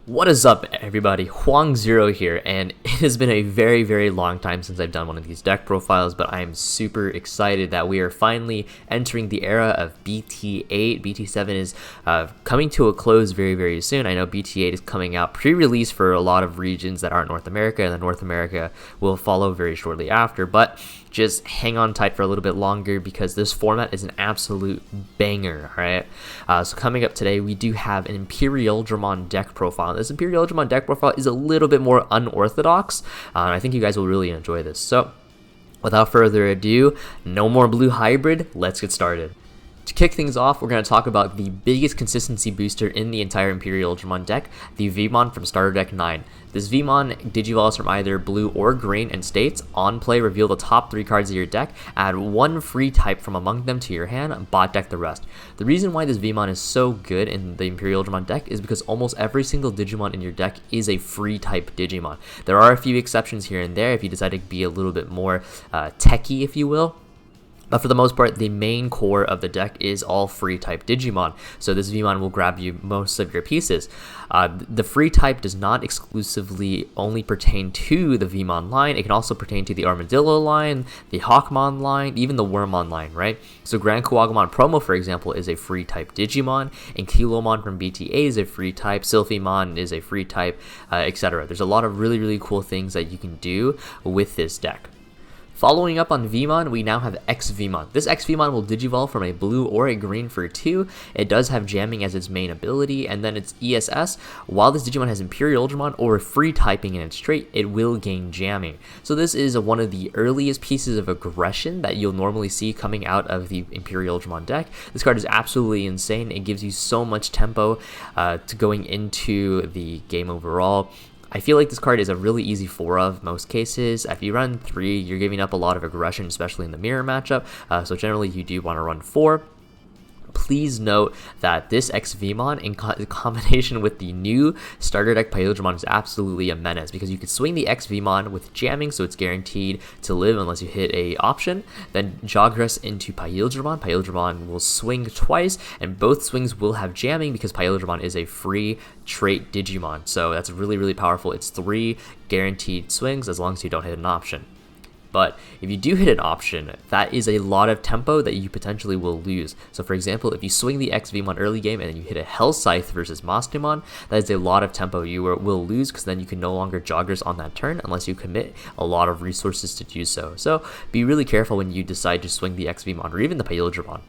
What is up, everybody? Hoang Zero here, and it has been a very long time since I've done one of these deck profiles, but I am super excited that we are finally entering the era of BT8. BT7 is coming to a close very soon. I know BT8 is coming out pre-release for a lot of regions that aren't North America, and then North America will follow very shortly after, but just hang on tight for a little bit longer because this format is an absolute banger, alright? So coming up today, we do have an Imperialdramon deck profile. This Imperialdramon deck profile is a little bit more unorthodox, and I think you guys will really enjoy this. So, without further ado, no more blue hybrid, let's get started. To kick things off, we're going to talk about the biggest consistency booster in the entire Imperialdramon deck, the Vmon from Starter Deck 9. This Vmon digivolves from either blue or green and states, on play, reveal the top 3 cards of your deck, add 1 free type from among them to your hand, bot deck the rest. The reason why this Vmon is so good in the Imperialdramon deck is because almost every single Digimon in your deck is a free type Digimon. There are a few exceptions here and there if you decide to be a little bit more techie, if you will. But for the most part, the main core of the deck is all free type Digimon, so this Vmon will grab you most of your pieces. The free type does not exclusively only pertain to the Vmon line, it can also pertain to the Armadillo line, the Hawkmon line, even the Wormmon line, right? So Grand Kuwagamon Promo, for example, is a free type Digimon, and Kilomon from BT8 is a free type, Sylphimon is a free type, etc. There's a lot of really cool things that you can do with this deck. Following up on Vmon, we now have X-Vmon. This X-Vmon will digivolve from a blue or a green for 2. It does have jamming as its main ability, and then its ESS. While this Digimon has Imperialdramon or free typing in its trait, it will gain jamming. So this is one of the earliest pieces of aggression that you'll normally see coming out of the Imperialdramon deck. This card is absolutely insane. It gives you so much tempo to going into the game overall. I feel like this card is a really easy 4 of most cases. If you run 3, you're giving up a lot of aggression, especially in the mirror matchup, so generally you do want to run 4. Please note that this X-Vmon in combination with the new starter deck Imperialdramon is absolutely a menace because you can swing the X-Vmon with jamming, so it's guaranteed to live unless you hit a option, then Jogress into Imperialdramon. Imperialdramon will swing twice, and both swings will have jamming because Imperialdramon is a free trait Digimon, so that's really powerful. It's 3 guaranteed swings as long as you don't hit an option. But if you do hit an option, that is a lot of tempo that you potentially will lose. So for example, if you swing the X-Vmon early game and then you hit a Hell Scythe versus Mastemon, that is a lot of tempo you will lose because then you can no longer Joggers on that turn unless you commit a lot of resources to do so. So be really careful when you decide to swing the X-Vmon or even the Imperialdramon.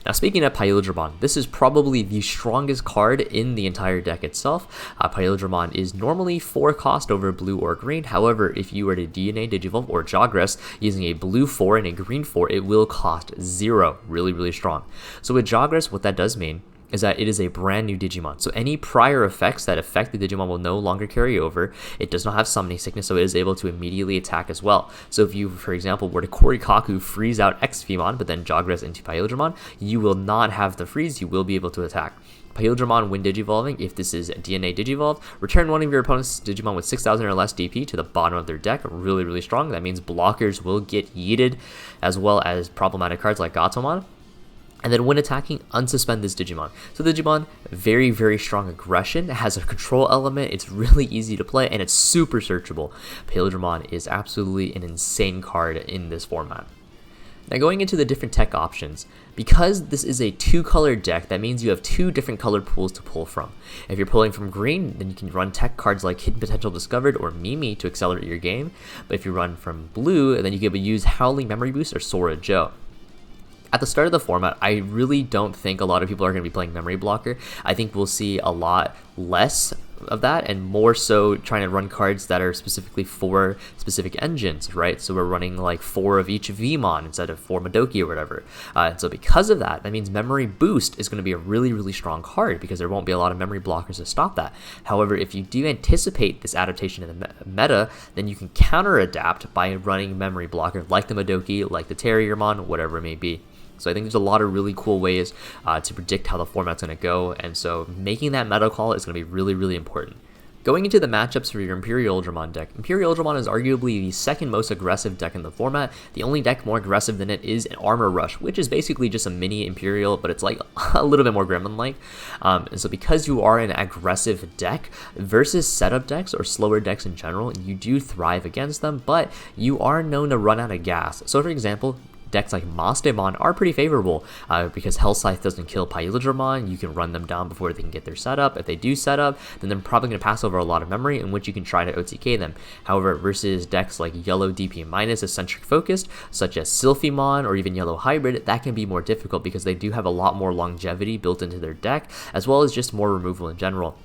Now speaking of Imperialdramon, this is probably the strongest card in the entire deck itself. Imperialdramon is normally 4 cost over blue or green, however if you were to DNA Digivolve or Jogress using a blue 4 and a green 4, it will cost 0, really strong. So with Jogress, what that does mean is that it is a brand new Digimon. So any prior effects that affect the Digimon will no longer carry over. It does not have summoning sickness, so it is able to immediately attack as well. So if you, for example, were to Korikaku freeze out X-Vmon, but then Jogress into Imperialdramon, you will not have the freeze, you will be able to attack. Imperialdramon when digivolving, if this is DNA digivolve, return one of your opponent's Digimon with 6,000 or less DP to the bottom of their deck. Really strong. That means blockers will get yeeted, as well as problematic cards like Gatomon. And then when attacking, unsuspend this Digimon. So Digimon, very strong aggression. It has a control element. It's really easy to play, and it's super searchable. Imperialdramon is absolutely an insane card in this format. Now going into the different tech options, because this is a 2-color deck, that means you have 2 different color pools to pull from. If you're pulling from green, then you can run tech cards like Hidden Potential Discovered or Mimi to accelerate your game. But if you run from blue, then you can use Howling Memory Boost or Sora Joe. At the start of the format, I really don't think a lot of people are going to be playing Memory Blocker. I think we'll see a lot less of that and more so trying to run cards that are specifically for specific engines, right? So we're running like 4 of each Vmon instead of 4 Madoki or whatever. So because of that, that means Memory Boost is going to be a really strong card because there won't be a lot of memory blockers to stop that. However, if you do anticipate this adaptation in the meta, then you can counter adapt by running Memory Blocker like the Madoki, like the Terriermon, whatever it may be. So I think there's a lot of really cool ways to predict how the format's going to go, and so making that meta call is going to be really important. Going into the matchups for your Imperialdramon deck, Imperialdramon is arguably the second most aggressive deck in the format. The only deck more aggressive than it is an Armor Rush, which is basically just a mini Imperial, but it's like a little bit more Gremlin-like. And so because you are an aggressive deck versus setup decks or slower decks in general, you do thrive against them, but you are known to run out of gas. So for example, decks like Demon are pretty favorable because Hellscythe doesn't kill Imperialdramon. You can run them down before they can get their setup. If they do set up, then they're probably going to pass over a lot of memory in which you can try to OTK them. However, versus decks like Yellow DP- Eccentric Focused, such as Sylphimon or even Yellow Hybrid, that can be more difficult because they do have a lot more longevity built into their deck, as well as just more removal in general.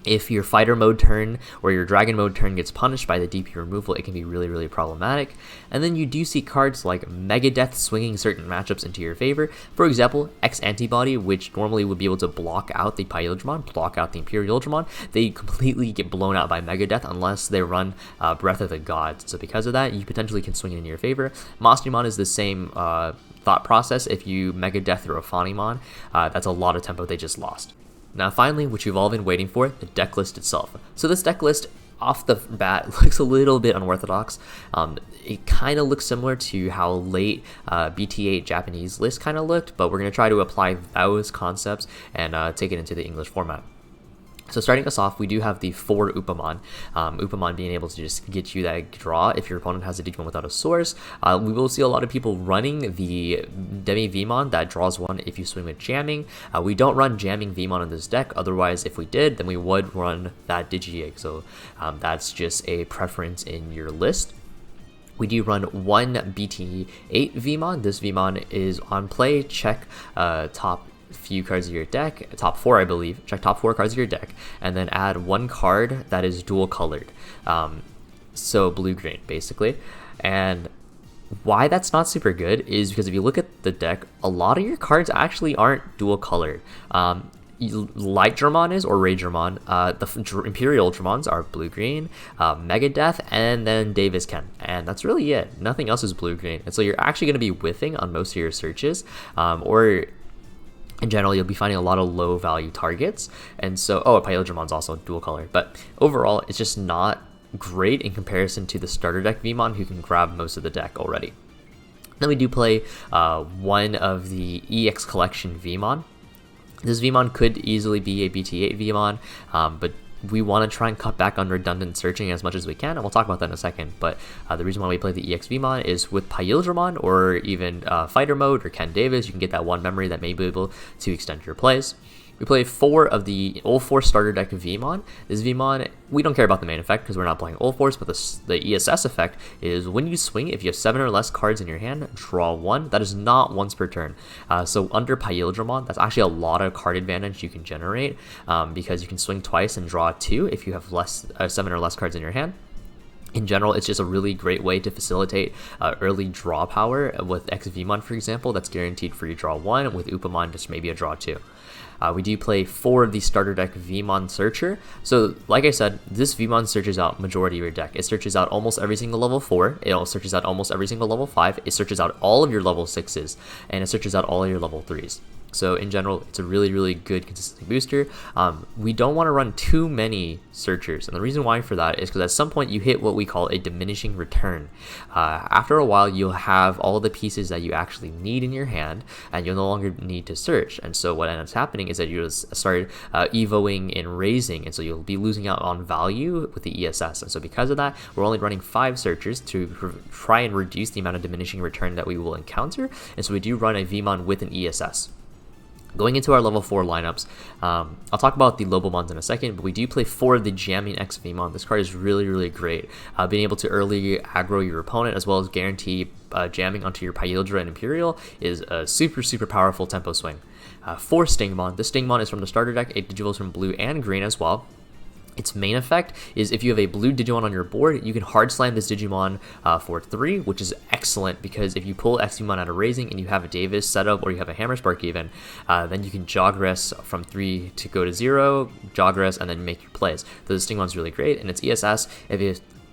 If your fighter mode turn or your dragon mode turn gets punished by the DP removal, it can be really, really problematic. And then you do see cards like Megadeth swinging certain matchups into your favor. For example, X Antibody, which normally would be able to block out the Imperialdramon, block out the Imperialdramon, they completely get blown out by Megadeth unless they run Breath of the Gods. So because of that, you potentially can swing it in your favor. Demon is the same thought process. If you Megadeth or a Phanimon, that's a lot of tempo they just lost. Now finally, which you've all been waiting for, the deck list itself. So this deck list, off the bat, looks a little bit unorthodox. It kind of looks similar to how late BT8 Japanese list kind of looked, but we're going to try to apply those concepts and take it into the English format. So starting us off, we do have the 4 Upamon. Upamon being able to just get you that draw if your opponent has a Digimon without a source. We will see a lot of people running the Demi Vmon that draws 1 if you swing with jamming. We don't run jamming Vmon in this deck, otherwise if we did, then we would run that Digi-Egg. So that's just a preference in your list. We do run 1 BT8 Vmon. This Vmon is on play, check top few cards of your deck, top 4 I believe, check top 4 cards of your deck, and then add 1 card that is dual colored, so blue-green basically. And why that's not super good is because if you look at the deck, a lot of your cards actually aren't dual colored. Lightdramon is, or Raydramon, the Imperialdramons are blue-green, Megadeth, and then Davis Ken, and that's really it. Nothing else is blue-green, and so you're actually going to be whiffing on most of your searches, or in general, you'll be finding a lot of low value targets. And so, Imperialdramon's also dual color, but overall, it's just not great in comparison to the starter deck Vmon, who can grab most of the deck already. Then we do play 1 of the EX Collection Vmon. This Vmon could easily be a BT8 Vmon, but we want to try and cut back on redundant searching as much as we can, and we'll talk about that in a second. But the reason why we play the EX Vmon is with Imperialdramon or even Fighter Mode or Ken Davis, you can get that 1 memory that may be able to extend your plays. We play 4 of the Ul Force starter deck of Vmon. This Vmon, we don't care about the main effect because we're not playing Ul Force, but the ESS effect is when you swing, if you have 7 or less cards in your hand, draw 1. That is not once per turn. So under Imperialdramon, that's actually a lot of card advantage you can generate because you can swing twice and draw 2 if you have 7 or less cards in your hand. In general, it's just a really great way to facilitate early draw power. With X Vmon, for example, that's guaranteed for you draw 1. With Upamon, just maybe a draw 2. We do play 4 of the starter deck Vmon Searcher. So, like I said, this Vmon searches out majority of your deck. It searches out almost every single level 4. It also searches out almost every single level 5. It searches out all of your level 6s. And it searches out all of your level 3s. So in general, it's a really, really good consistency booster. We don't want to run too many searchers, and the reason why for that is because at some point you hit what we call a diminishing return. After a while, you'll have all the pieces that you actually need in your hand, and you'll no longer need to search. And so what ends up happening is that you just start evoing and raising, and so you'll be losing out on value with the ESS. And so because of that, we're only running 5 searchers to try and reduce the amount of diminishing return that we will encounter. And so we do run a Vmon with an ESS. Going into our level 4 lineups, I'll talk about the Lobomons in a second, but we do play 4 of the Jamming X Vmon. This card is really, really great. Being able to early aggro your opponent as well as guarantee jamming onto your Pyildra and Imperial is a super, super powerful tempo swing. 4 Stingmon. This Stingmon is from the starter deck. It digivolves from blue and green as well. Its main effect is if you have a blue Digimon on your board, you can hard slam this Digimon for 3, which is excellent because if you pull X Vmon out of Raising and you have a Davis setup or you have a Hammerspark even, then you can Jogress from 3 to go to 0, Jogress, and then make your plays. So this Stingmon's really great, and its ESS,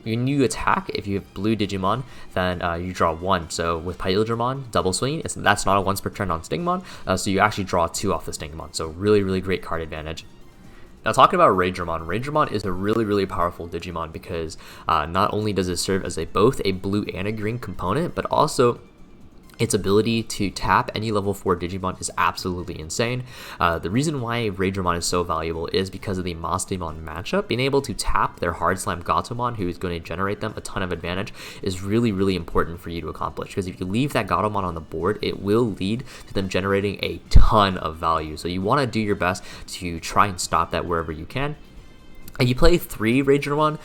when you attack, if you have blue Digimon, then you draw 1. So with Imperialdramon, double swing, that's not a once per turn on Stingmon, so you actually draw 2 off the Stingmon. So really, really great card advantage. Now talking about Raidramon is a really powerful Digimon because not only does it serve as both a blue and a green component, but also its ability to tap any level 4 Digimon is absolutely insane. The reason why Raidramon is so valuable is because of the Mastemon matchup. Being able to tap their Hard Slam Gatomon, who is going to generate them a ton of advantage, is really important for you to accomplish. Because if you leave that Gatomon on the board, it will lead to them generating a ton of value. So you want to do your best to try and stop that wherever you can. And you play 3 Raidramon,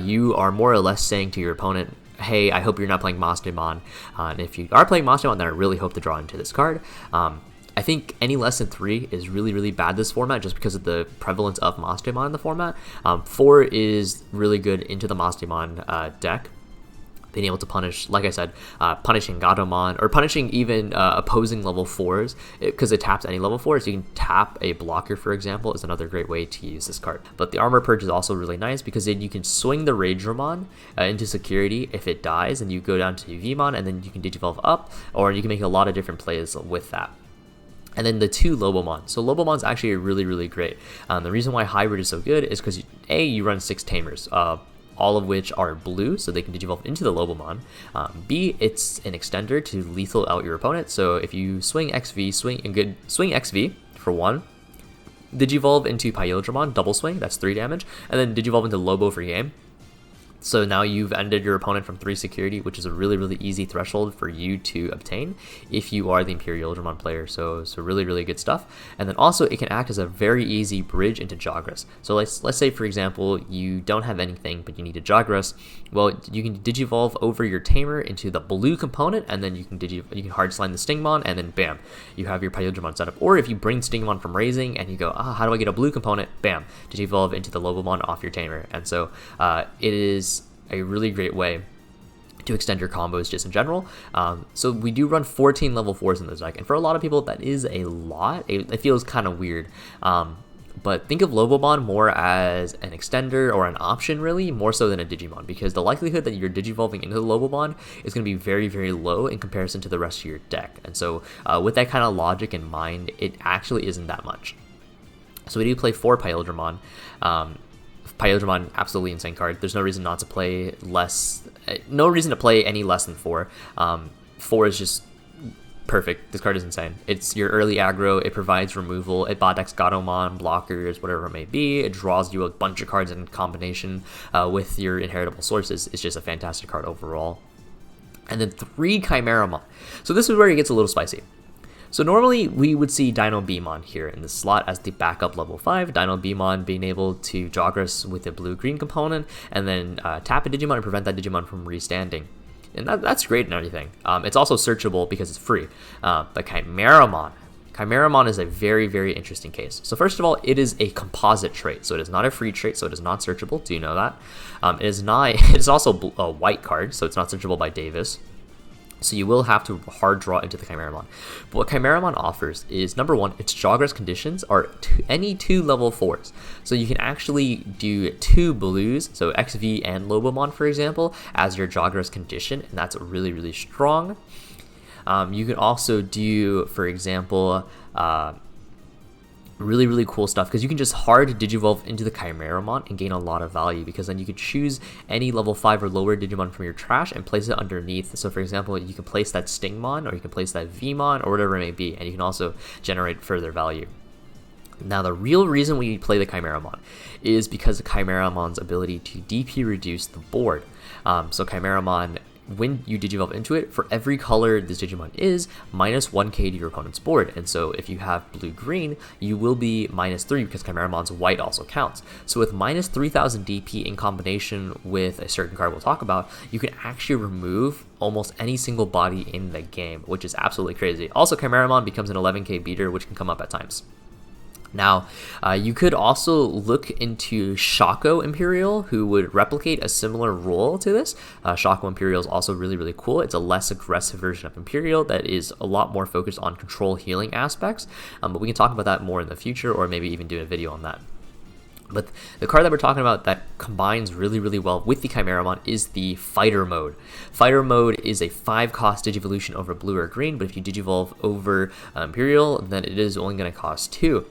you are more or less saying to your opponent, hey, I hope you're not playing Mastemon, and if you are playing Mastemon, then I really hope to draw into this card. I think any less than 3 is really bad this format just because of the prevalence of Mastemon in the format. 4 is really good into the Mastemon deck. Being able to punish, like I said, punishing Gatomon, or punishing even opposing level 4s, because it taps any level 4s. You can tap a blocker, for example, is another great way to use this card. But the Armor Purge is also really nice because then you can swing the Raidramon into security if it dies, and you go down to Vmon, and then you can Digivolve up, or you can make a lot of different plays with that. And then the 2 Lobomon. So Lobomon's actually really great. The reason why Hybrid is so good is because A, you run 6 Tamers, all of which are blue, so they can Digivolve into the Lobomon. B, it's an extender to lethal out your opponent, so if you swing XV, swing XV for 1, Digivolve into Imperialdramon, double swing, that's 3 damage, and then Digivolve into Lobo for game. So now you've ended your opponent from 3 security, which is a really easy threshold for you to obtain if you are the Imperialdramon player. So really good stuff. And then also it can act as a very easy bridge into Jagras. So let's say, for example, you don't have anything, but you need a Jagras. Well, you can Digivolve over your Tamer into the blue component, and then you can Hard Slime the Stingmon, and then bam, you have your Imperialdramon setup. Or if you bring Stingmon from Raising and you go, how do I get a blue component? Bam, Digivolve into the Lobomon off your Tamer. And so it is a really great way to extend your combos just in general. So we do run 14 level 4s in this deck, and for a lot of people that is a lot. It feels kind of weird, but think of Lobomon more as an extender or an option, really, more so than a Digimon, because the likelihood that you're Digivolving into the Lobomon is going to be very low in comparison to the rest of your deck. And so with that kind of logic in mind, it actually isn't that much. So we do play 4 Imperialdramon. Imperialdramon, absolutely insane card. There's no reason not to play no reason to play any less than 4. 4 is just perfect. This card is insane. It's your early aggro, it provides removal, it bot decks Gatomon, blockers, whatever it may be. It draws you a bunch of cards in combination with your inheritable sources. It's just a fantastic card overall. And then 3 Chimeramon. So this is where it gets a little spicy. So normally we would see Dino Beamon here in the slot as the backup level 5, Dino Beamon being able to Jagras with a blue-green component, and then tap a Digimon and prevent that Digimon from restanding. And that's great and everything. It's also searchable because it's free. But Chimeramon is a very interesting case. So first of all, it is a composite trait, so it is not a free trait, so it is not searchable. Do you know that? It is also a white card, so it's not searchable by Davis. So you will have to hard draw into the Chimeramon. But what Chimeramon offers is, number 1, its Jagras conditions are any 2 level 4s. So you can actually do 2 blues, so XV and Lobomon, for example, as your Jagras condition, and that's really strong. You can also do, for example, really cool stuff, because you can just hard Digivolve into the Chimeramon and gain a lot of value, because then you could choose any level 5 or lower Digimon from your trash and place it underneath. So for example, you can place that Stingmon, or you can place that Vmon, or whatever it may be, and you can also generate further value. Now the real reason we play the Chimeramon is because of Chimeramon's ability to DP reduce the board. So Chimeramon, when you Digivolve into it, for every color this Digimon is, minus 1k to your opponent's board. And so if you have blue-green, you will be minus 3 because Chimeramon's white also counts. So with minus 3000 DP in combination with a certain card we'll talk about, you can actually remove almost any single body in the game, which is absolutely crazy. Also, Chimeramon becomes an 11k beater, which can come up at times. Now, you could also look into Shaco Imperial, who would replicate a similar role to this. Shaco Imperial is also really cool. It's a less aggressive version of Imperial that is a lot more focused on control healing aspects, but we can talk about that more in the future, or maybe even do a video on that. But the card that we're talking about that combines really well with the Chimeramon is the Fighter Mode. Fighter Mode is a 5-cost Digivolution over blue or green, but if you Digivolve over Imperial, then it is only going to cost 2.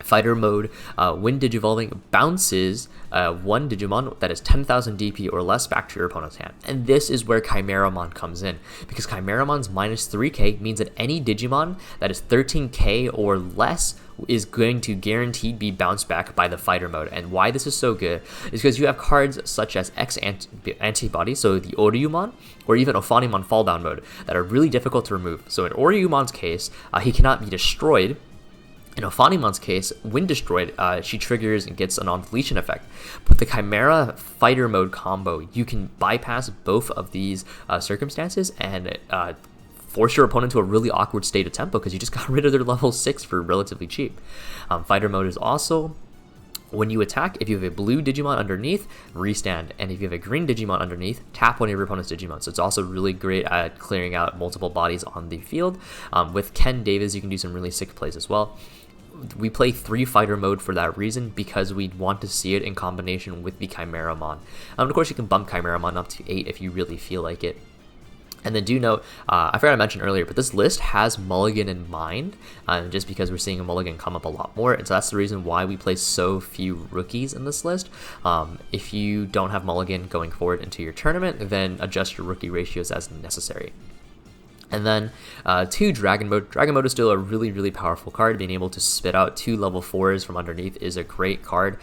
Fighter mode, when digivolving, bounces one Digimon that is 10,000 DP or less back to your opponent's hand. And this is where Chimeramon comes in, because Chimeramon's minus 3k means that any Digimon that is 13k or less is going to guaranteed be bounced back by the fighter mode. And why this is so good is because you have cards such as X antibody, so the Oryumon, or even Ophanimon fall down mode, that are really difficult to remove. So in Oryumon's case, he cannot be destroyed. In Ophanimon's case, when destroyed, she triggers and gets a non-deletion effect. But the Chimera fighter mode combo, you can bypass both of these circumstances and force your opponent to a really awkward state of tempo because you just got rid of their level 6 for relatively cheap. Fighter mode is also, when you attack, if you have a blue Digimon underneath, restand. And if you have a green Digimon underneath, tap one of your opponent's Digimon. So it's also really great at clearing out multiple bodies on the field. With Ken Davis, you can do some really sick plays as well. We play 3 fighter mode for that reason, because we want to see it in combination with the Chimeramon. Of course, you can bump Chimeramon up to 8 if you really feel like it. And then do note, I forgot to mention earlier, but this list has Mulligan in mind, just because we're seeing a Mulligan come up a lot more, and so that's the reason why we play so few rookies in this list. If you don't have Mulligan going forward into your tournament, then adjust your rookie ratios as necessary. And then 2, Dragon Mode. Dragon Mode is still a really, really powerful card. Being able to spit out 2 level 4s from underneath is a great card,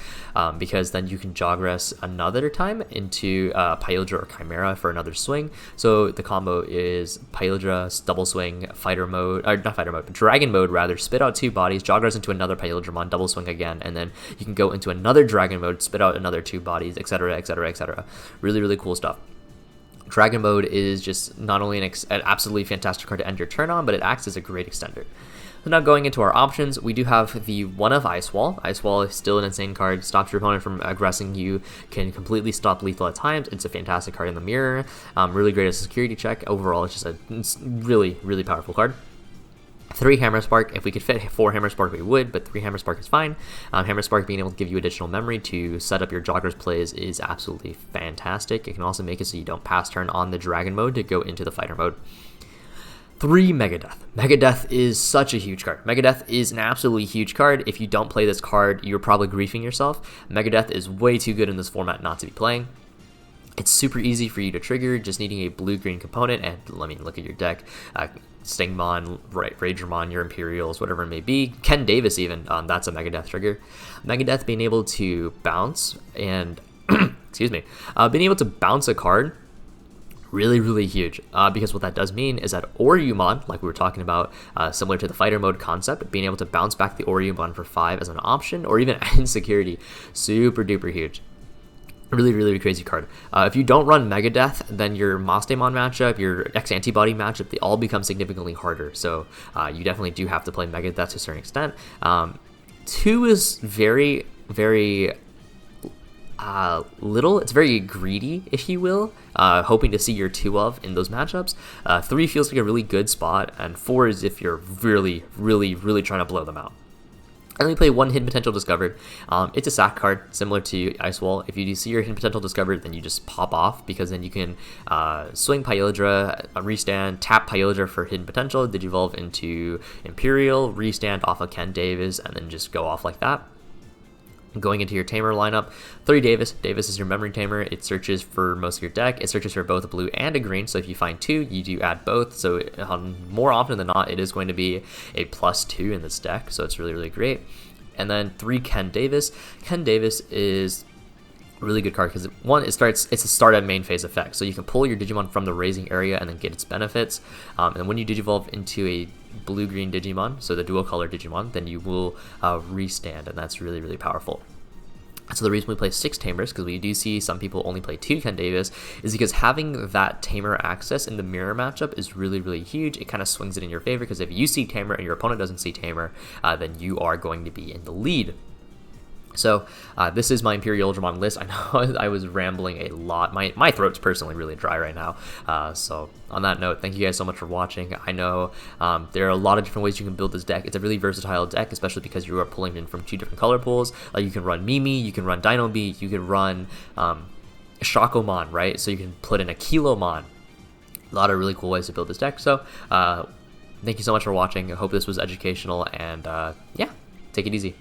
because then you can Jogress another time into Pyldra or Chimera for another swing. So the combo is Pyldra, double swing, fighter mode, or not fighter mode, but Dragon Mode rather, spit out 2 bodies, Jogress into another Pyldramon, double swing again, and then you can go into another Dragon Mode, spit out another 2 bodies, etc, etc, etc. Really, really cool stuff. Dragon Mode is just not only an absolutely fantastic card to end your turn on, but it acts as a great extender. So now going into our options, we do have the one of Ice Wall. Ice Wall is still an insane card, stops your opponent from aggressing you, can completely stop lethal at times. It's a fantastic card in the mirror, really great as a security check. Overall, it's just a really, really powerful card. 3 Hammer Spark. If we could fit 4 Hammer Spark, we would, but 3 Hammer Spark is fine. Hammer Spark being able to give you additional memory to set up your Joggers plays is absolutely fantastic. It can also make it so you don't pass turn on the Dragon Mode to go into the Fighter Mode. 3 Megadeth. Megadeth is such a huge card. Megadeth is an absolutely huge card. If you don't play this card, you're probably griefing yourself. Megadeth is way too good in this format not to be playing. It's super easy for you to trigger, just needing a blue-green component, and let me look at your deck. Stingmon, Raidramon, your Imperials, whatever it may be. Ken Davis even, that's a Megadeth trigger. Megadeth being able to bounce and, excuse me, being able to bounce a card, really, really huge, because what that does mean is that Oryumon, like we were talking about, similar to the fighter mode concept, being able to bounce back the Oryumon for 5 as an option, or even insecurity, super duper huge. Really, really crazy card. If you don't run Megadeth, then your Mastemon matchup, your X-Antibody matchup, they all become significantly harder. So you definitely do have to play Megadeth to a certain extent. 2 is very, very little. It's very greedy, if you will, hoping to see your 2 of in those matchups. 3 feels like a really good spot, and 4 is if you're really, really, really trying to blow them out. And then we play 1 Hidden Potential Discovered. It's a sack card, similar to Ice Wall. If you do see your Hidden Potential Discovered, then you just pop off, because then you can swing Pyldra, restand, tap Pyldra for Hidden Potential, Digivolve into Imperial, restand off of Ken Davis, and then just go off like that. Going into your Tamer lineup, 3 Davis. Davis is your memory Tamer. It searches for most of your deck. It searches for both a blue and a green, so if you find 2, you do add both. So more often than not, it is going to be a +2 in this deck, so it's really, really great. And then 3 Ken Davis. Ken Davis is a really good card because, one, it's a start at main phase effect, so you can pull your Digimon from the raising area and then get its benefits. And when you Digivolve into a blue-green Digimon, so the dual color Digimon, then you will restand, and that's really, really powerful. So the reason we play 6 Tamers, because we do see some people only play 2 Ken Davis, is because having that Tamer access in the mirror matchup is really, really huge. It kind of swings it in your favor, because if you see Tamer and your opponent doesn't see Tamer, then you are going to be in the lead. So this is my Imperialdramon list. I know I was rambling a lot. My throat's personally really dry right now. So on that note, thank you guys so much for watching. I know there are a lot of different ways you can build this deck. It's a really versatile deck, especially because you are pulling in from 2 different color pools. You can run Mimi, you can run Dino Beat, you can run Shakomon, right? So you can put in a Kilomon. A lot of really cool ways to build this deck. So thank you so much for watching. I hope this was educational, and yeah, take it easy.